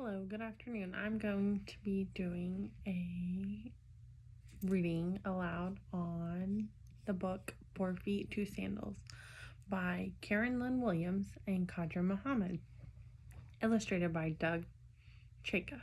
Hello, good afternoon. I'm going to be doing a reading aloud on the book 4 Feet, 2 Sandals by Karen Lynn Williams and Khadra Muhammad, illustrated by Doug Chayka.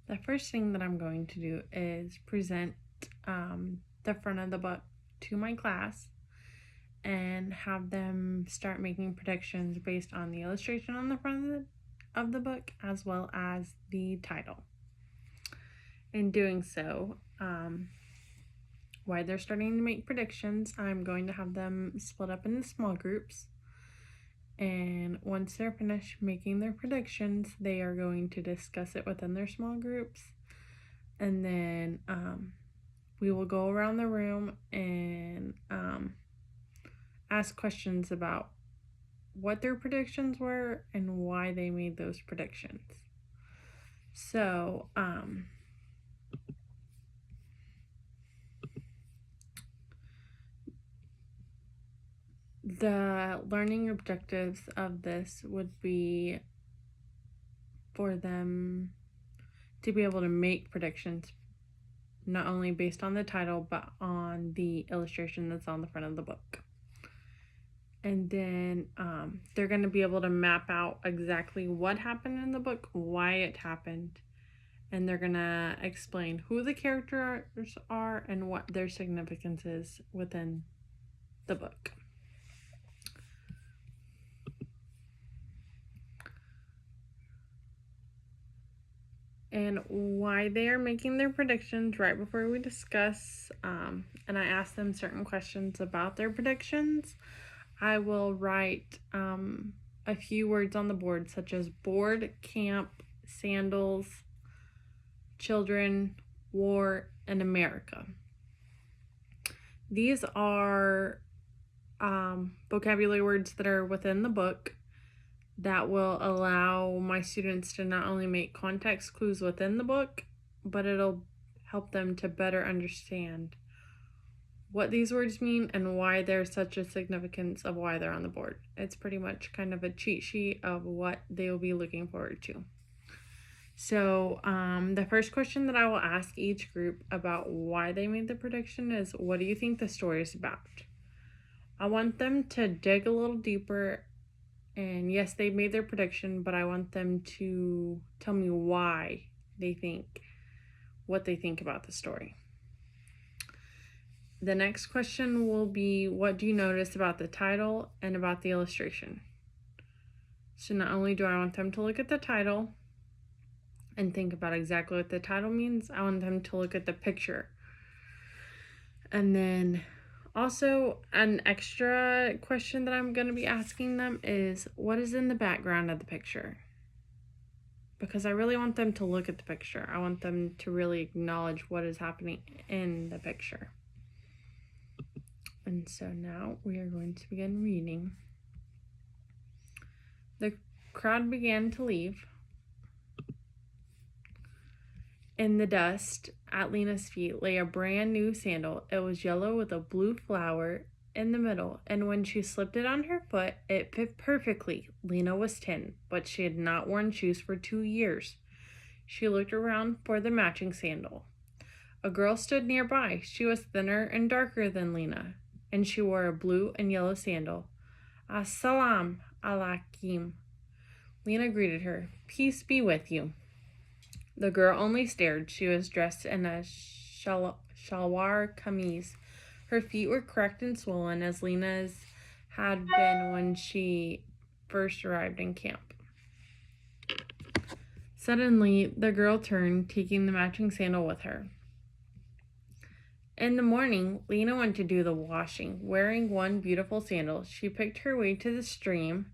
The first thing that I'm going to do is present the front of the book to my class and have them start making predictions based on the illustration on the front of the book as well as the title. In doing so, while they're starting to make predictions, I'm going to have them split up into small groups. And once they're finished making their predictions, they are going to discuss it within their small groups. And then we will go around the room and ask questions about what their predictions were and why they made those predictions. So, the learning objectives of this would be for them to be able to make predictions, not only based on the title, but on the illustration that's on the front of the book. And then they're going to be able to map out exactly what happened in the book, why it happened, and they're going to explain who the characters are and what their significance is within the book. And why they are making their predictions right before we discuss, and I ask them certain questions about their predictions, I will write a few words on the board, such as board, camp, sandals, children, war, and America. These are vocabulary words that are within the book that will allow my students to not only make context clues within the book, but it'll help them to better understand what these words mean and why there's such a significance of why they're on the board. It's pretty much kind of a cheat sheet of what they will be looking forward to. So the first question that I will ask each group about why they made the prediction is, what do you think the story is about? I want them to dig a little deeper. And yes, they made their prediction, but I want them to tell me why they think what they think about the story. The next question will be, what do you notice about the title and about the illustration? So not only do I want them to look at the title and think about exactly what the title means, I want them to look at the picture. And then also, an extra question that I'm going to be asking them is, what is in the background of the picture? Because I really want them to look at the picture. I want them to really acknowledge what is happening in the picture. And so now we are going to begin reading. The crowd began to leave. In the dust at Lena's feet lay a brand new sandal. It was yellow with a blue flower in the middle, and when she slipped it on her foot, it fit perfectly. Lena was 10, but she had not worn shoes for 2 years. She looked around for the matching sandal. A girl stood nearby. She was thinner and darker than Lena, and she wore a blue and yellow sandal. Assalamu alaikum. Lena greeted her. Peace be with you. The girl only stared. She was dressed in a shalwar kameez. Her feet were cracked and swollen as Lena's had been when she first arrived in camp. Suddenly, the girl turned, taking the matching sandal with her. In the morning, Lena went to do the washing. Wearing one beautiful sandal, she picked her way to the stream,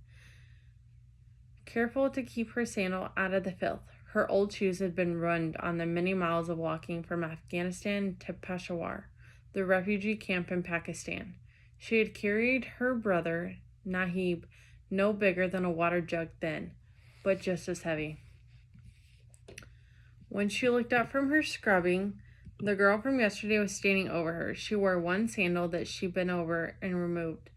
careful to keep her sandal out of the filth. Her old shoes had been ruined on the many miles of walking from Afghanistan to Peshawar, the refugee camp in Pakistan. She had carried her brother, Nahib, no bigger than a water jug then, but just as heavy. When she looked up from her scrubbing, the girl from yesterday was standing over her. She wore one sandal that she'd been over and removed.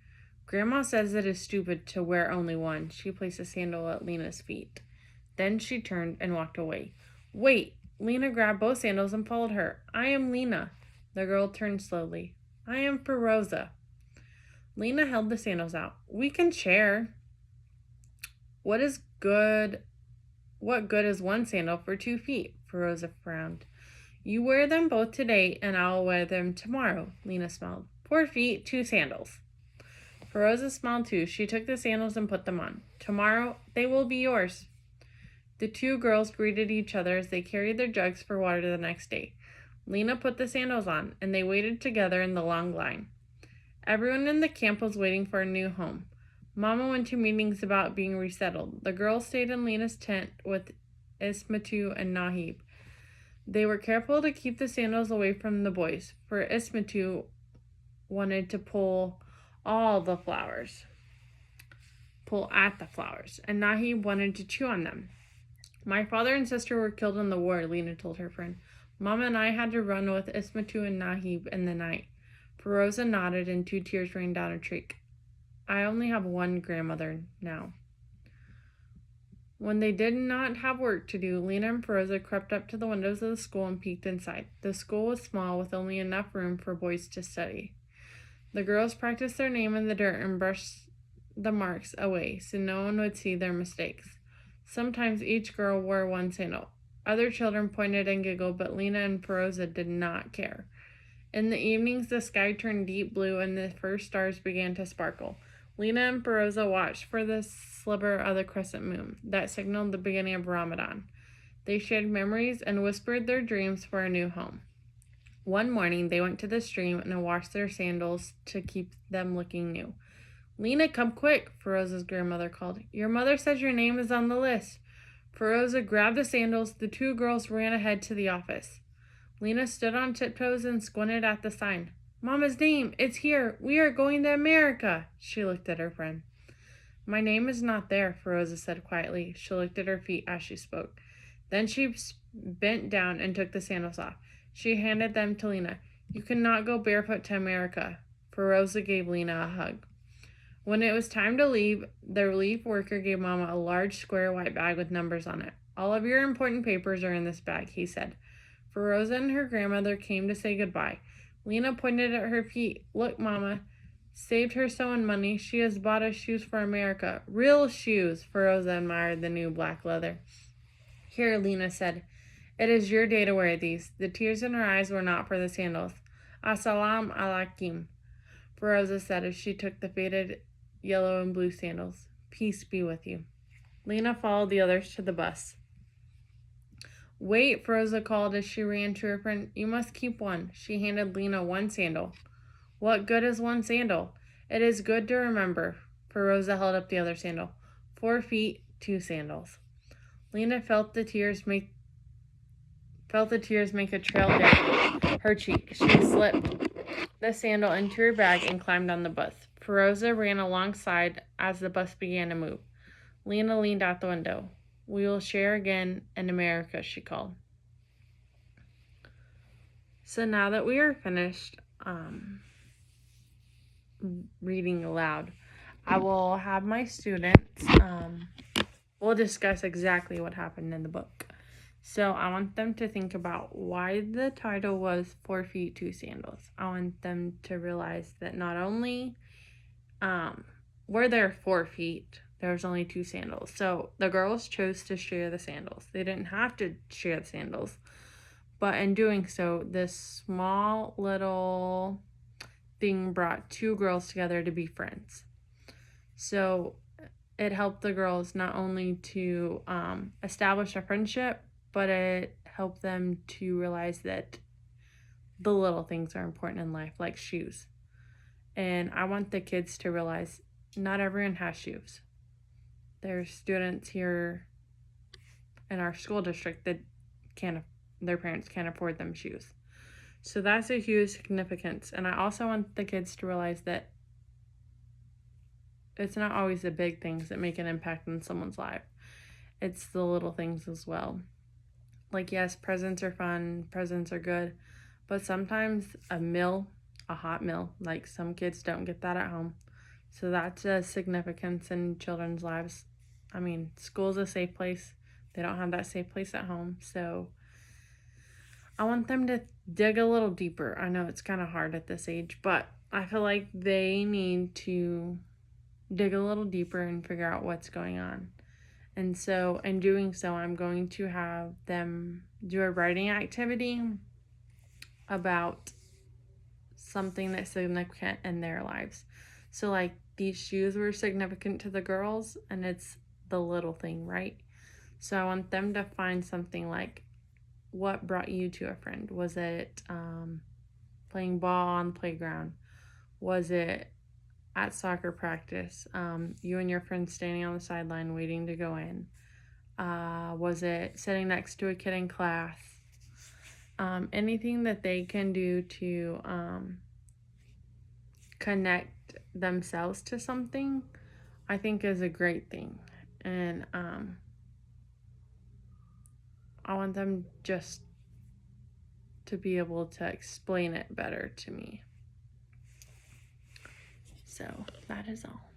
Grandma says it is stupid to wear only one. She placed a sandal at Lena's feet. Then she turned and walked away. Wait! Lena grabbed both sandals and followed her. I am Lena. The girl turned slowly. I am Feroza. Lena held the sandals out. We can share. What good is one sandal for 2 feet? Feroza frowned. You wear them both today, and I'll wear them tomorrow, Lena smiled. 4 feet, 2 sandals. Feroza smiled too. She took the sandals and put them on. Tomorrow, they will be yours. The 2 girls greeted each other as they carried their jugs for water the next day. Lena put the sandals on, and they waited together in the long line. Everyone in the camp was waiting for a new home. Mama went to meetings about being resettled. The girls stayed in Lena's tent with Ismatu and Nahib. They were careful to keep the sandals away from the boys, for Ismatu wanted to pull at the flowers, and Nahib wanted to chew on them. My father and sister were killed in the war, Lena told her friend. Mama and I had to run with Ismatu and Nahib in the night. Feroza nodded and 2 tears rained down her cheek. I only have one grandmother now. When they did not have work to do, Lena and Feroza crept up to the windows of the school and peeked inside. The school was small, with only enough room for boys to study. The girls practiced their name in the dirt and brushed the marks away so no one would see their mistakes. Sometimes each girl wore one sandal. Other children pointed and giggled, but Lena and Feroza did not care. In the evenings, the sky turned deep blue and the first stars began to sparkle. Lena and Feroza watched for the sliver of the crescent moon that signaled the beginning of Ramadan. They shared memories and whispered their dreams for a new home. One morning, they went to the stream and washed their sandals to keep them looking new. Lena, come quick, Feroza's grandmother called. Your mother says your name is on the list. Feroza grabbed the sandals. The 2 girls ran ahead to the office. Lena stood on tiptoes and squinted at the sign. Mama's name, it's here. We are going to America. She looked at her friend. My name is not there, Feroza said quietly. She looked at her feet as she spoke. Then she bent down and took the sandals off. She handed them to Lena. You cannot go barefoot to America. Feroza gave Lena a hug. When it was time to leave, the relief worker gave Mama a large square white bag with numbers on it. All of your important papers are in this bag, he said. Feroza and her grandmother came to say goodbye. Lena pointed at her feet. Look, Mama. Saved her sewing money. She has bought us shoes for America. Real shoes. Feroza admired the new black leather. Here, Lena said. It is your day to wear these. The tears in her eyes were not for the sandals. Assalamu alaikum, Feroza said as she took the faded yellow and blue sandals. Peace be with you. Lena followed the others to the bus. Wait, Feroza called as she ran to her friend. You must keep one. She handed Lena one sandal. What good is one sandal? It is good to remember. Feroza held up the other sandal. 4 feet, 2 sandals. Lena felt the tears make a trail down her cheek. She slipped the sandal into her bag and climbed on the bus. Feroza ran alongside as the bus began to move. Lena leaned out the window. We will share again in America, she called. So now that we are finished reading aloud, I will have my students, we'll discuss exactly what happened in the book. So I want them to think about why the title was 4 feet, 2 sandals. I want them to realize that not only were there 4 feet, there was only 2 sandals. So the girls chose to share the sandals. They didn't have to share the sandals. But in doing so, this small little thing brought 2 girls together to be friends. So it helped the girls not only to establish a friendship, but it helped them to realize that the little things are important in life, like shoes. And I want the kids to realize not everyone has shoes. There's students here in our school district that their parents can't afford them shoes. So that's a huge significance. And I also want the kids to realize that it's not always the big things that make an impact in someone's life. It's the little things as well. Like, yes, presents are fun, presents are good, but sometimes a hot meal, like some kids don't get that at home. So that's a significance in children's lives. I mean, school's a safe place. They don't have that safe place at home. So I want them to dig a little deeper. I know it's kind of hard at this age, but I feel like they need to dig a little deeper and figure out what's going on. And so, in doing so, I'm going to have them do a writing activity about something that's significant in their lives. So, like, these shoes were significant to the girls, and it's the little thing, right? So, I want them to find something like, what brought you to a friend? Was it playing ball on the playground? Was it at soccer practice, you and your friend standing on the sideline waiting to go in? Was it sitting next to a kid in class? Anything that they can do to connect themselves to something, I think is a great thing. And I want them just to be able to explain it better to me. So that is all.